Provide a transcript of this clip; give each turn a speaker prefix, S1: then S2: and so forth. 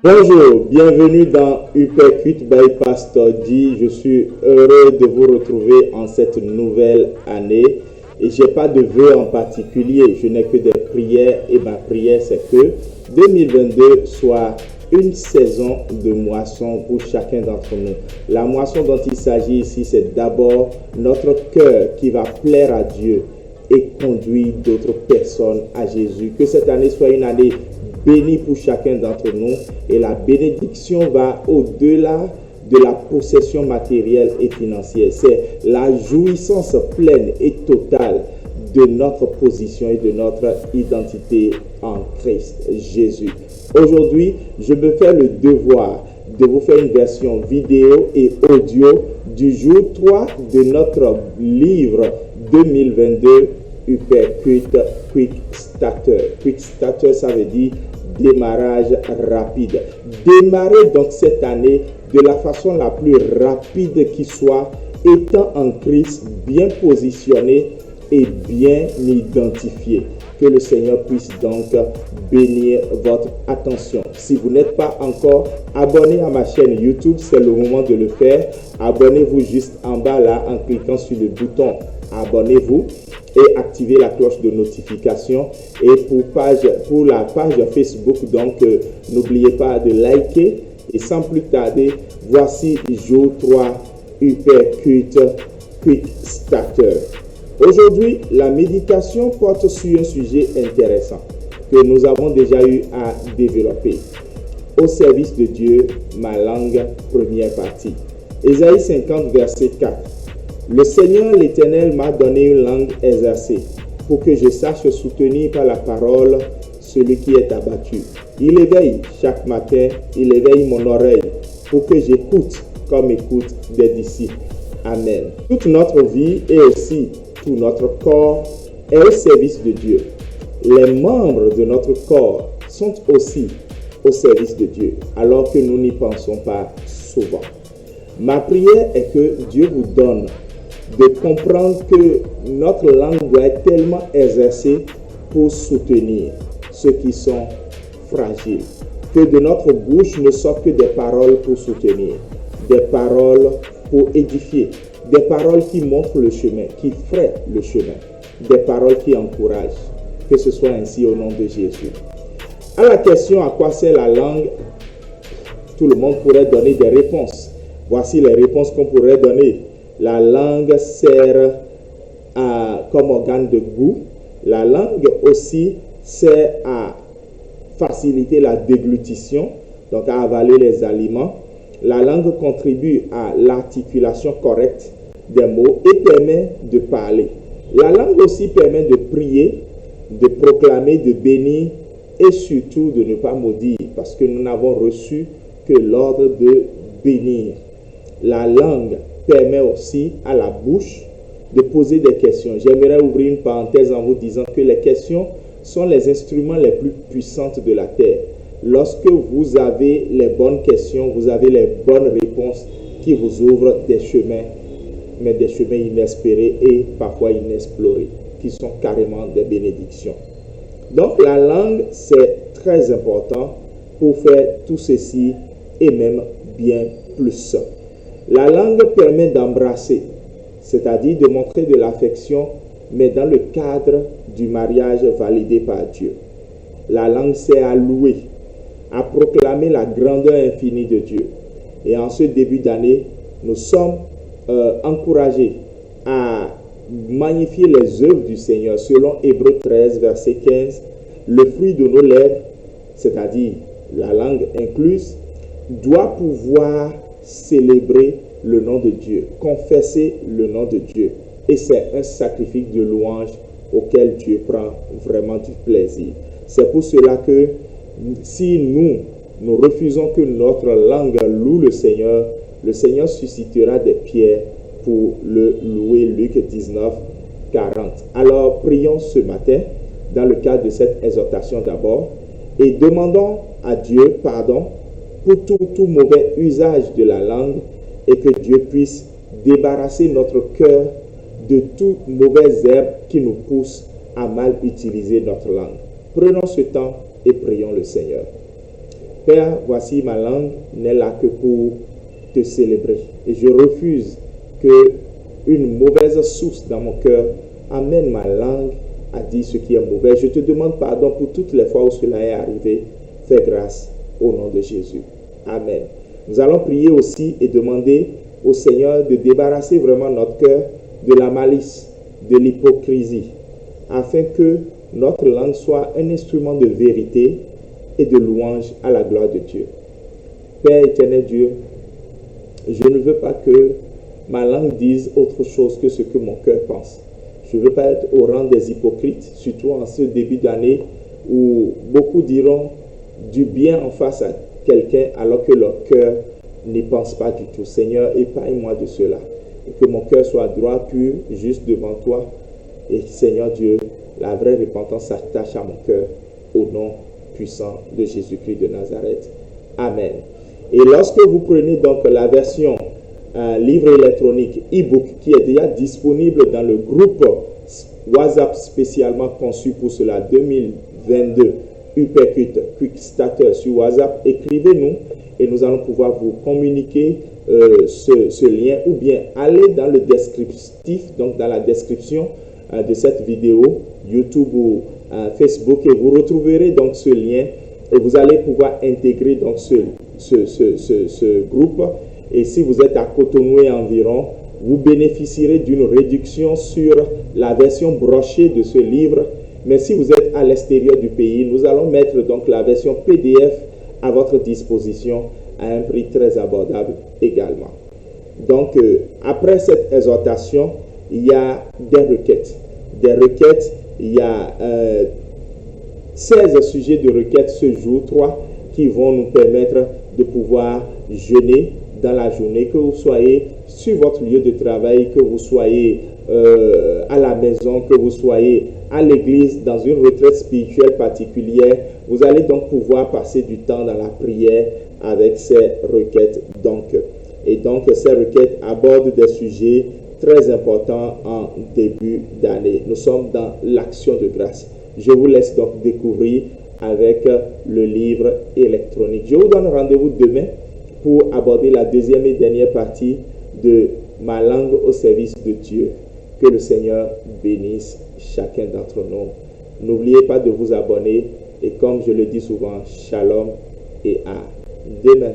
S1: Bonjour, bienvenue dans Uppercut by Pastor D. Je suis heureux de vous retrouver en cette nouvelle année. Et je n'ai pas de vœux en particulier, je n'ai que des prières. Et ma prière, c'est que 2022 soit une saison de moisson pour chacun d'entre nous. La moisson dont il s'agit ici, c'est d'abord notre cœur qui va plaire à Dieu et conduire d'autres personnes à Jésus. Que cette année soit une année bénie pour chacun d'entre nous, et la bénédiction va au-delà de la possession matérielle et financière. C'est la jouissance pleine et totale de notre position et de notre identité en Christ Jésus. Aujourd'hui, je me fais le devoir de vous faire une version vidéo et audio du jour 3 de notre livre 2022 Uppercut Quick Starter. Quick Starter, ça veut dire démarrage rapide. Démarrer donc cette année de la façon la plus rapide qui soit, étant en Christ, bien positionné et bien identifié. Que le Seigneur puisse donc bénir votre attention. Si vous n'êtes pas encore abonné à ma chaîne YouTube, c'est le moment de le faire. Abonnez-vous juste en bas là en cliquant sur le bouton abonnez-vous et activez la cloche de notification. Et pour la page Facebook, donc n'oubliez pas de liker. Et sans plus tarder, voici jour 3 Uppercut Quick Starter. Aujourd'hui, la méditation porte sur un sujet intéressant que nous avons déjà eu à développer. Au service de Dieu, ma langue, première partie. Ésaïe 50, verset 4. Le Seigneur l'Éternel m'a donné une langue exercée pour que je sache soutenir par la parole celui qui est abattu. Il éveille chaque matin, il éveille mon oreille pour que j'écoute comme écoute des disciples. Amen. Toute notre vie et aussi tout notre corps est au service de Dieu. Les membres de notre corps sont aussi au service de Dieu, alors que nous n'y pensons pas souvent. Ma prière est que Dieu vous donne de comprendre que notre langue doit être tellement exercée pour soutenir ceux qui sont fragiles. Que de notre bouche ne sortent que des paroles pour soutenir, des paroles pour édifier, des paroles qui montrent le chemin, qui frayent le chemin, des paroles qui encouragent. Que ce soit ainsi au nom de Jésus. À la question à quoi sert la langue, tout le monde pourrait donner des réponses. Voici les réponses qu'on pourrait donner. La langue sert comme organe de goût. La langue aussi sert à faciliter la déglutition, donc à avaler les aliments. La langue contribue à l'articulation correcte des mots et permet de parler. La langue aussi permet de prier, de proclamer, de bénir et surtout de ne pas maudire, parce que nous n'avons reçu que l'ordre de bénir. La langue permet aussi à la bouche de poser des questions. J'aimerais ouvrir une parenthèse en vous disant que les questions sont les instruments les plus puissants de la terre. Lorsque vous avez les bonnes questions, vous avez les bonnes réponses qui vous ouvrent des chemins, mais des chemins inespérés et parfois inexplorés, qui sont carrément des bénédictions. Donc la langue, c'est très important pour faire tout ceci et même bien plus. La langue permet d'embrasser, c'est-à-dire de montrer de l'affection, mais dans le cadre du mariage validé par Dieu. La langue sert à louer, à proclamer la grandeur infinie de Dieu. Et en ce début d'année, nous sommes encouragés à magnifier les œuvres du Seigneur. Selon Hébreux 13, verset 15, le fruit de nos lèvres, c'est-à-dire la langue incluse, doit pouvoir célébrer le nom de Dieu, confesser le nom de Dieu. Et c'est un sacrifice de louange auquel Dieu prend vraiment du plaisir. C'est pour cela que si nous refusons que notre langue loue le Seigneur suscitera des pierres pour le louer. Luc 19, 40. Alors prions ce matin dans le cadre de cette exhortation d'abord et demandons à Dieu pardon pour tout mauvais usage de la langue et que Dieu puisse débarrasser notre cœur de toute mauvaise herbe qui nous pousse à mal utiliser notre langue. Prenons ce temps et prions le Seigneur. Père, voici ma langue n'est là que pour te célébrer. Et je refuse que une mauvaise source dans mon cœur amène ma langue à dire ce qui est mauvais. Je te demande pardon pour toutes les fois où cela est arrivé. Fais grâce au nom de Jésus. Amen. Nous allons prier aussi et demander au Seigneur de débarrasser vraiment notre cœur de la malice, de l'hypocrisie, afin que notre langue soit un instrument de vérité et de louange à la gloire de Dieu. Père éternel Dieu, je ne veux pas que ma langue dise autre chose que ce que mon cœur pense. Je ne veux pas être au rang des hypocrites, surtout en ce début d'année où beaucoup diront du bien en face à quelqu'un alors que leur cœur n'y pense pas du tout. Seigneur, épargne-moi de cela. Et que mon cœur soit droit, pur, juste devant toi. Et Seigneur Dieu, la vraie repentance s'attache à mon cœur au nom puissant de Jésus-Christ de Nazareth. Amen. Et lorsque vous prenez donc la version livre électronique e-book qui est déjà disponible dans le groupe WhatsApp spécialement conçu pour cela 2022 Uppercut Quick Starter sur WhatsApp, écrivez-nous et nous allons pouvoir vous communiquer ce lien, ou bien aller dans le descriptif, donc dans la description de cette vidéo YouTube ou Facebook, et vous retrouverez donc ce lien et vous allez pouvoir intégrer donc ce groupe. Et si vous êtes à Cotonou et environ, vous bénéficierez d'une réduction sur la version brochée de ce livre. Mais si vous êtes à l'extérieur du pays, nous allons mettre donc la version PDF à votre disposition à un prix très abordable également. Donc, après cette exhortation, il y a des requêtes. Il y a 16 sujets de requêtes ce jour, 3 qui vont nous permettre de pouvoir jeûner dans la journée, que vous soyez sur votre lieu de travail, que vous soyez à la maison, que vous soyez à l'église, dans une retraite spirituelle particulière. Vous allez donc pouvoir passer du temps dans la prière avec ces requêtes. Et donc, ces requêtes abordent des sujets très importants en début d'année. Nous sommes dans l'action de grâce. Je vous laisse donc découvrir avec le livre électronique. Je vous donne rendez-vous demain pour aborder la deuxième et dernière partie de ma langue au service de Dieu. Que le Seigneur bénisse chacun d'entre nous. N'oubliez pas de vous abonner et comme je le dis souvent, shalom et à demain.